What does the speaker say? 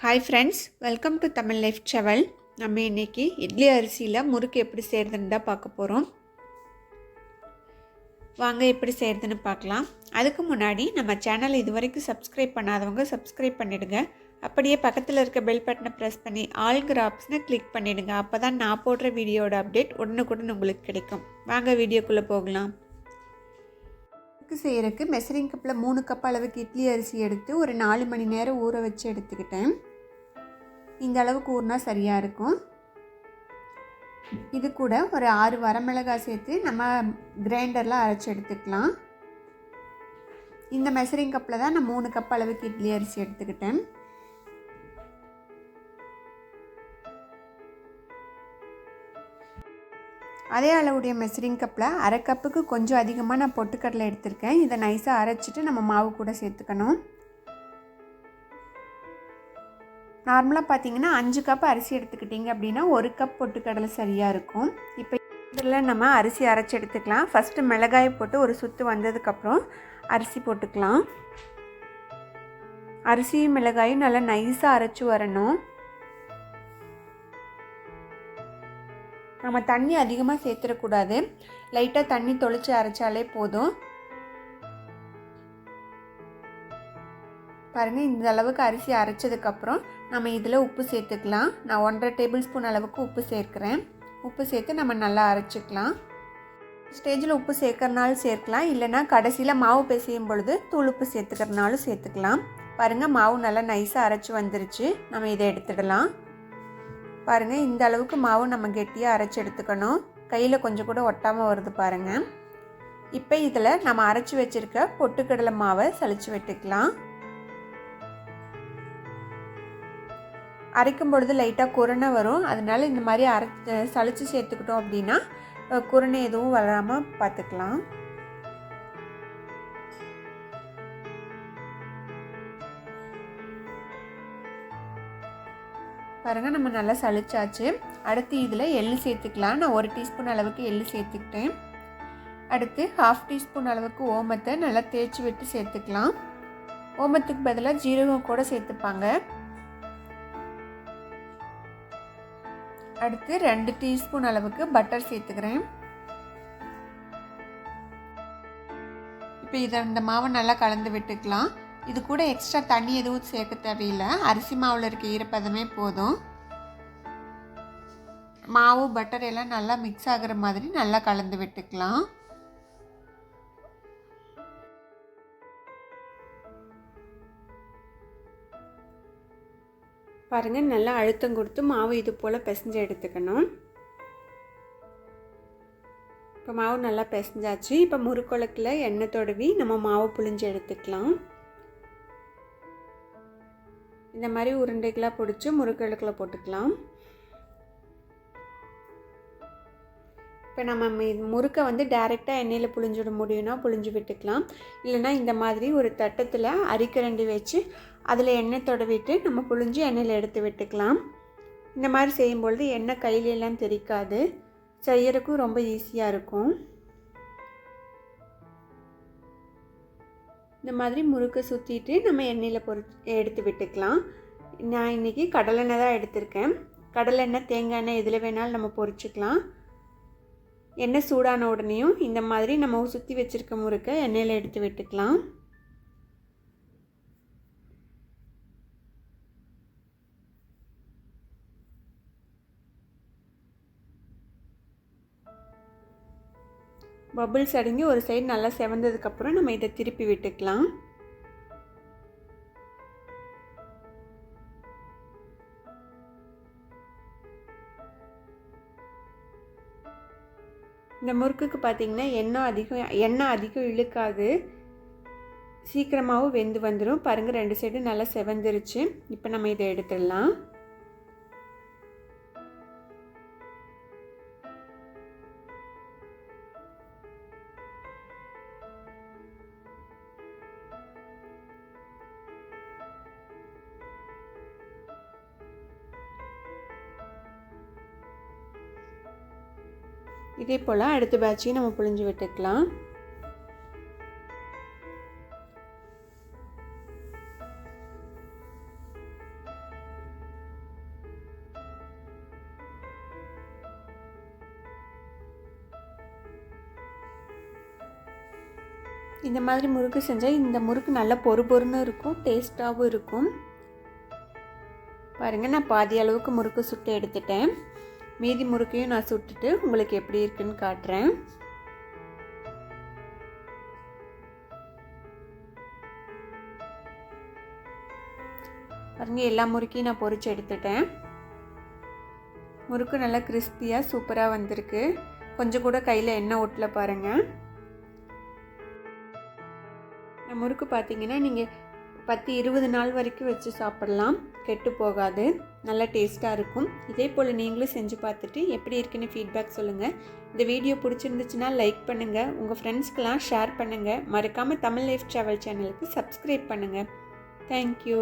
Hi friends, welcome to Tamil life travel. நம்ம இன்றைக்கி இட்லி அரிசியில் முறுக்கு எப்படி செய்கிறதுன்னு தான் பார்க்க போகிறோம். வாங்க எப்படி செய்கிறதுன்னு பார்க்கலாம். அதுக்கு முன்னாடி நம்ம சேனலை இது வரைக்கும் சப்ஸ்கிரைப் பண்ணாதவங்க சப்ஸ்கிரைப் பண்ணிவிடுங்க. அப்படியே பக்கத்தில் இருக்க பெல் பட்டனை ப்ரெஸ் பண்ணி ஆல்கிற ஆப்ஷனை கிளிக் பண்ணிவிடுங்க. அப்போ தான் நான் போடுற வீடியோட அப்டேட் உடனுக்குடன் உங்களுக்கு கிடைக்கும். வாங்க வீடியோக்குள்ளே போகலாம். முறுக்கு செய்கிறதுக்கு மெஷரிங் கப்பில் 3 கப் அளவுக்கு இட்லி அரிசி எடுத்து ஒரு 4 மணி நேரம் ஊற வச்சு எடுத்துக்கிட்டேன். இந்த அளவுக்கு ஊறினா சரியாக இருக்கும். இது கூட ஒரு 6 வரமிளகாய் சேர்த்து நம்ம கிரைண்டரில் அரைச்சி எடுத்துக்கலாம். இந்த மெஷரிங் கப்பில் தான் நான் 3 கப் அளவுக்கு இட்லி அரிசி எடுத்துக்கிட்டேன். அதே அளவுடைய மெஷரிங் கப்பில் அரை கப்புக்கு கொஞ்சம் அதிகமாக நான் பொட்டுக்கடலை எடுத்திருக்கேன். இதை நைஸாக அரைச்சிட்டு நம்ம மாவு கூட சேர்த்துக்கணும். நார்மலாக பார்த்தீங்கன்னா 5 கப் அரிசி எடுத்துக்கிட்டிங்க அப்படின்னா 1 கப் பொட்டுக்கடலை சரியாக இருக்கும். இப்போ இதில் நம்ம அரிசி அரைச்சி எடுத்துக்கலாம். ஃபஸ்ட்டு மிளகாய் போட்டு ஒரு சுற்று வந்ததுக்கப்புறம் அரிசி போட்டுக்கலாம். அரிசியும் மிளகாயும் நல்லா நைஸாக அரைச்சி வரணும். நம்ம தண்ணி அதிகமாக சேர்த்துடக்கூடாது. லைட்டாக தண்ணி தொளிச்சு அரைச்சாலே போதும். பாருங்கள், இந்த அளவுக்கு அரிசி அரைச்சதுக்கப்புறம் நம்ம இதில் உப்பு சேர்த்துக்கலாம். நான் 1.5 டேபிள் ஸ்பூன் அளவுக்கு உப்பு சேர்க்குறேன். உப்பு சேர்த்து நம்ம நல்லா அரைச்சிக்கலாம். ஸ்டேஜில் உப்பு சேர்க்கறனாலும் சேர்க்கலாம், இல்லைனா கடைசியில் மாவு பிசையும் பொழுது தூள் உப்பு சேர்த்துக்கிறனாலும் சேர்த்துக்கலாம். பாருங்கள், மாவு நல்லா நைஸாக அரைச்சி வந்துருச்சு. நம்ம இதை எடுத்துடலாம். பாருங்கள், இந்த அளவுக்கு மாவு நம்ம கெட்டியாக அரைச்சி எடுத்துக்கணும். கையில் கொஞ்சம் கூட ஒட்டாமல் வருது பாருங்கள். இப்போ இதில் நம்ம அரைச்சி வச்சுருக்க பொட்டுக்கடலை மாவை சலிச்சு விட்டுக்கலாம். அரைக்கும் பொழுது லைட்டாக குருணை வரும். அதனால் இந்த மாதிரி சலிச்சு சேர்த்துக்கிட்டோம் அப்படின்னா குருணை எதுவும் வராமல் பார்த்துக்கலாம். பாருங்கள், நம்ம நல்லா சலிச்சாச்சு. அடுத்து இதில் எள்ளு சேர்த்துக்கலாம். நான் 1 டீஸ்பூன் அளவுக்கு எள்ளு சேர்த்துக்கிட்டேன். அடுத்து 1/2 டீஸ்பூன் அளவுக்கு ஓமத்தை நல்லா தேய்ச்சி விட்டு சேர்த்துக்கலாம். ஓமத்துக்கு பதிலாக ஜீரகம் கூட சேர்த்துப்பாங்க. அடுத்து 2 டீஸ்பூன் அளவுக்கு பட்டர் சேர்த்துக்கிறேன். இப்போ இந்த மாவை நல்லா கலந்து விட்டுக்கலாம். இது கூட எக்ஸ்ட்ரா தண்ணி எதுவும் சேர்க்க தேவையில்லை. அரிசி மாவில் இருக்க ஈரப்பதமே போதும். மாவு பட்டர் எல்லாம் நல்லா மிக்ஸ் ஆகிற மாதிரி நல்லா கலந்து விட்டுக்கலாம். பாருங்கள், நல்லா அழுத்தம் கொடுத்து மாவு இது போல் பிசைஞ்சு எடுத்துக்கணும். இப்போ மாவு நல்லா பிசைஞ்சாச்சு. இப்போ முறுக்குழக்கில் எண்ணெய் தடவி நம்ம மாவு புழிஞ்சு எடுத்துக்கலாம். இந்த மாதிரி உருண்டைகளாக பிடிச்சி முறுக்குழக்கில் போட்டுக்கலாம். இப்போ நம்ம முறுக்கை டைரெக்டாக எண்ணெயில் புழிஞ்சிட முடியும்னா புழிஞ்சு விட்டுக்கலாம். இல்லைனா இந்த மாதிரி ஒரு தட்டத்தில் அரிக்கரண்டி வச்சு அதில் எண்ணெய் தடவிட்டு நம்ம புழிஞ்சு எண்ணெயில் எடுத்து விட்டுக்கலாம். இந்த மாதிரி செய்யும்பொழுது எண்ணெய் கையிலெல்லாம் தெரிக்காது. செய்யறதுக்கும் ரொம்ப ஈஸியாக இருக்கும். இந்த மாதிரி முறுக்கை சுற்றிட்டு நம்ம எண்ணெயில் எடுத்து விட்டுக்கலாம். நான் இன்றைக்கி கடலெண்ணெய் தான் எடுத்திருக்கேன். கடலெண்ணெய், தேங்காய் எண்ணெய் எதில் வேணாலும் நம்ம பொரிச்சுக்கலாம். எண்ணெய் சூடான உடனேயும் இந்த மாதிரி நம்ம சுற்றி வச்சுருக்க முறுக்கை எண்ணெயில் எடுத்து விட்டுக்கலாம். பபிள்ஸ் அடங்கி ஒரு சைடு நல்லா செவந்ததுக்கப்புறம் நம்ம இதை திருப்பி விட்டுக்கலாம். இந்த முறுக்குக்கு பார்த்திங்கன்னா எண்ணெய் அதிகம் இழுக்காது. சீக்கிரமாகவும் வெந்து வந்துடும். பாருங்கள், 2 சைடு நல்லா செவந்துருச்சு. இப்போ நம்ம இதை எடுத்துடலாம். இதே போல் அடுத்த பேட்சையும் நம்ம புழிஞ்சு விட்டுக்கலாம். இந்த மாதிரி முறுக்கு செஞ்சால் இந்த முறுக்கு நல்லா பொறு பொறுன்னு இருக்கும், டேஸ்ட்டாகவும் இருக்கும். பாருங்கள், நான் பாதி அளவுக்கு முறுக்கு சுட்டு எடுத்துட்டேன். மீதி முறுக்கையும் நான் சுட்டுட்டு உங்களுக்கு எப்படி இருக்குன்னு காட்டுறேன். பாருங்கள், எல்லா முறுக்கையும் நான் பொரிச்சு எடுத்துட்டேன். முறுக்கு நல்லா கிறிஸ்பியாக சூப்பராக வந்திருக்கு. கொஞ்சம் கூட கையில் எண்ணெய் ஒட்டல பாருங்கள். இந்த முறுக்கு பார்த்தீங்கன்னா நீங்கள் 10-20 நாள் வரைக்கும் வச்சு சாப்பிடலாம், கெட்டு போகாது, நல்லா டேஸ்ட்டாக இருக்கும். இதே போல் நீங்களும் செஞ்சு பார்த்துட்டு எப்படி இருக்குன்னு ஃபீட்பேக் சொல்லுங்கள். இந்த வீடியோ பிடிச்சிருந்துச்சுன்னா லைக் பண்ணுங்கள், உங்கள் ஃப்ரெண்ட்ஸ்க்கெலாம் ஷேர் பண்ணுங்கள். மறக்காமல் தமிழ் லைஃப் ட்ராவல் சேனலுக்கு சப்ஸ்கிரைப் பண்ணுங்கள். தேங்க்யூ.